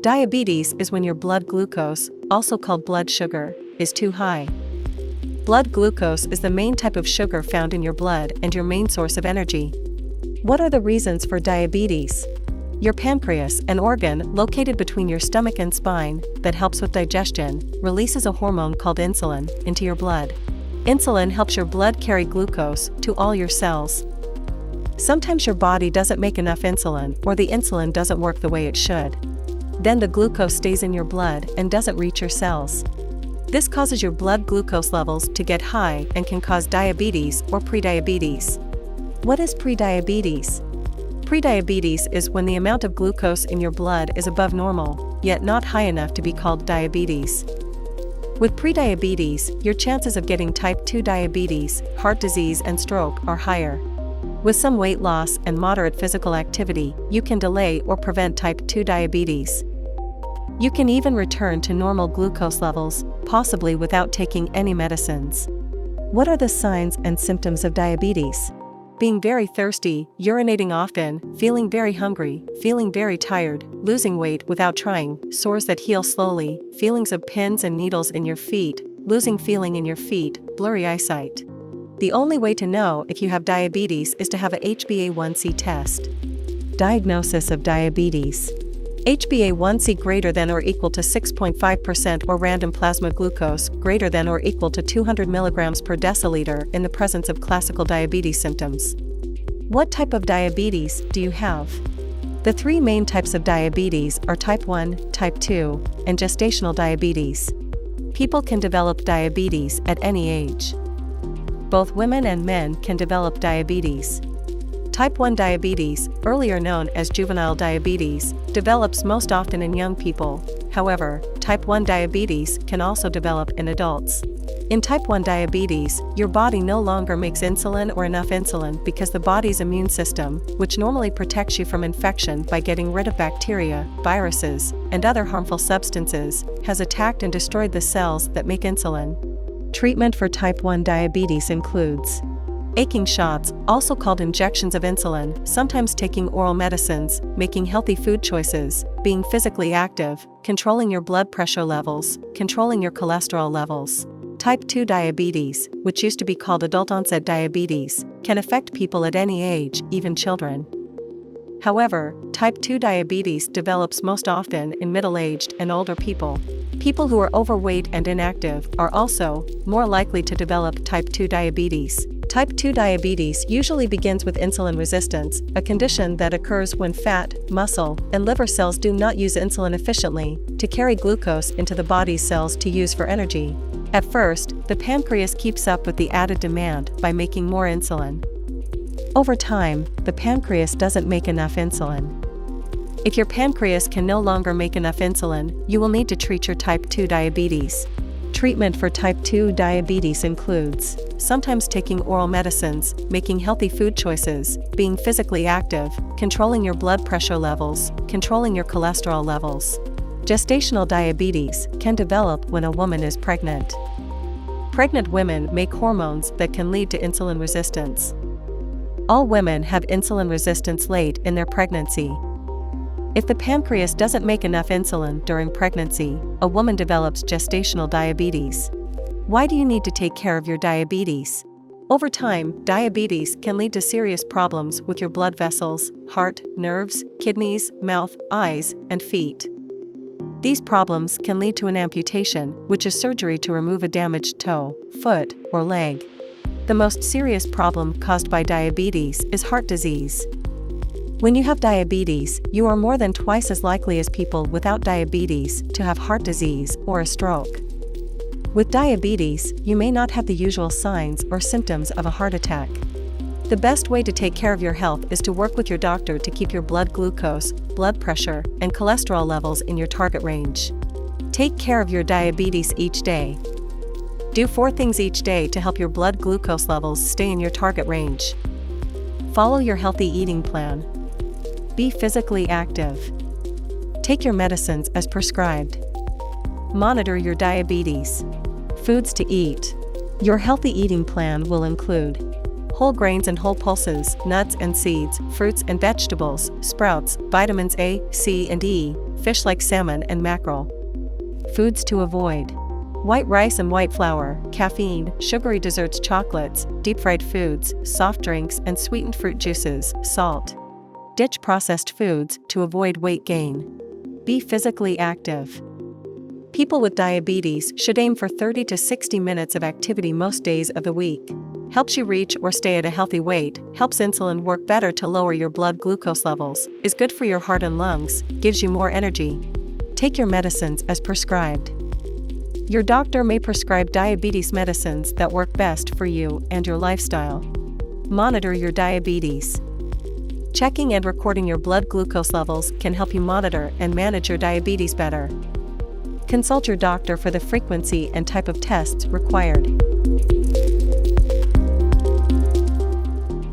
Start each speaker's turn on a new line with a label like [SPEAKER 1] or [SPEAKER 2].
[SPEAKER 1] Diabetes is when your blood glucose, also called blood sugar, is too high. Blood glucose is the main type of sugar found in your blood and your main source of energy. What are the reasons for diabetes? Your pancreas, an organ located between your stomach and spine that helps with digestion, releases a hormone called insulin into your blood. Insulin helps your blood carry glucose to all your cells. Sometimes your body doesn't make enough insulin or the insulin doesn't work the way it should. Then the glucose stays in your blood and doesn't reach your cells. This causes your blood glucose levels to get high and can cause diabetes or prediabetes. What is prediabetes? Prediabetes is when the amount of glucose in your blood is above normal, yet not high enough to be called diabetes. With prediabetes, your chances of getting type 2 diabetes, heart disease and stroke are higher. With some weight loss and moderate physical activity, you can delay or prevent type 2 diabetes. You can even return to normal glucose levels, possibly without taking any medicines. What are the signs and symptoms of diabetes? Being very thirsty, urinating often, feeling very hungry, feeling very tired, losing weight without trying, sores that heal slowly, feelings of pins and needles in your feet, losing feeling in your feet, blurry eyesight. The only way to know if you have diabetes is to have a HbA1c test. Diagnosis of diabetes. HbA1c greater than or equal to 6.5% or random plasma glucose greater than or equal to 200 mg per deciliter in the presence of classical diabetes symptoms. What type of diabetes do you have? The three main types of diabetes are type 1, type 2, and gestational diabetes. People can develop diabetes at any age. Both women and men can develop diabetes. Type 1 diabetes, earlier known as juvenile diabetes, develops most often in young people. However, type 1 diabetes can also develop in adults. In type 1 diabetes, your body no longer makes insulin or enough insulin because the body's immune system, which normally protects you from infection by getting rid of bacteria, viruses, and other harmful substances, has attacked and destroyed the cells that make insulin. Treatment for type 1 diabetes includes aching shots, also called injections of insulin, sometimes taking oral medicines, making healthy food choices, being physically active, controlling your blood pressure levels, controlling your cholesterol levels. Type 2 diabetes, which used to be called adult-onset diabetes, can affect people at any age, even children. However, type 2 diabetes develops most often in middle-aged and older people. People who are overweight and inactive are also more likely to develop type 2 diabetes. Type 2 diabetes usually begins with insulin resistance, a condition that occurs when fat, muscle, and liver cells do not use insulin efficiently to carry glucose into the body's cells to use for energy. At first, the pancreas keeps up with the added demand by making more insulin. Over time, the pancreas doesn't make enough insulin. If your pancreas can no longer make enough insulin, you will need to treat your type 2 diabetes. Treatment for type 2 diabetes includes sometimes taking oral medicines, making healthy food choices, being physically active, controlling your blood pressure levels, controlling your cholesterol levels. Gestational diabetes can develop when a woman is pregnant. Pregnant women make hormones that can lead to insulin resistance. All women have insulin resistance late in their pregnancy. If the pancreas doesn't make enough insulin during pregnancy, a woman develops gestational diabetes. Why do you need to take care of your diabetes? Over time, diabetes can lead to serious problems with your blood vessels, heart, nerves, kidneys, mouth, eyes, and feet. These problems can lead to an amputation, which is surgery to remove a damaged toe, foot, or leg. The most serious problem caused by diabetes is heart disease. When you have diabetes, you are more than twice as likely as people without diabetes to have heart disease or a stroke. With diabetes, you may not have the usual signs or symptoms of a heart attack. The best way to take care of your health is to work with your doctor to keep your blood glucose, blood pressure, and cholesterol levels in your target range. Take care of your diabetes each day. Do 4 things each day to help your blood glucose levels stay in your target range. Follow your healthy eating plan. Be physically active. Take your medicines as prescribed. Monitor your diabetes. Foods to eat. Your healthy eating plan will include whole grains and whole pulses, nuts and seeds, fruits and vegetables, sprouts, vitamins A, C and E, fish like salmon and mackerel. Foods to avoid: white rice and white flour, caffeine, sugary desserts, chocolates, deep-fried foods, soft drinks and sweetened fruit juices, salt. Ditch processed foods to avoid weight gain. Be physically active. People with diabetes should aim for 30 to 60 minutes of activity most days of the week. Helps you reach or stay at a healthy weight, helps insulin work better to lower your blood glucose levels, is good for your heart and lungs, gives you more energy. Take your medicines as prescribed. Your doctor may prescribe diabetes medicines that work best for you and your lifestyle. Monitor your diabetes. Checking and recording your blood glucose levels can help you monitor and manage your diabetes better. Consult your doctor for the frequency and type of tests required.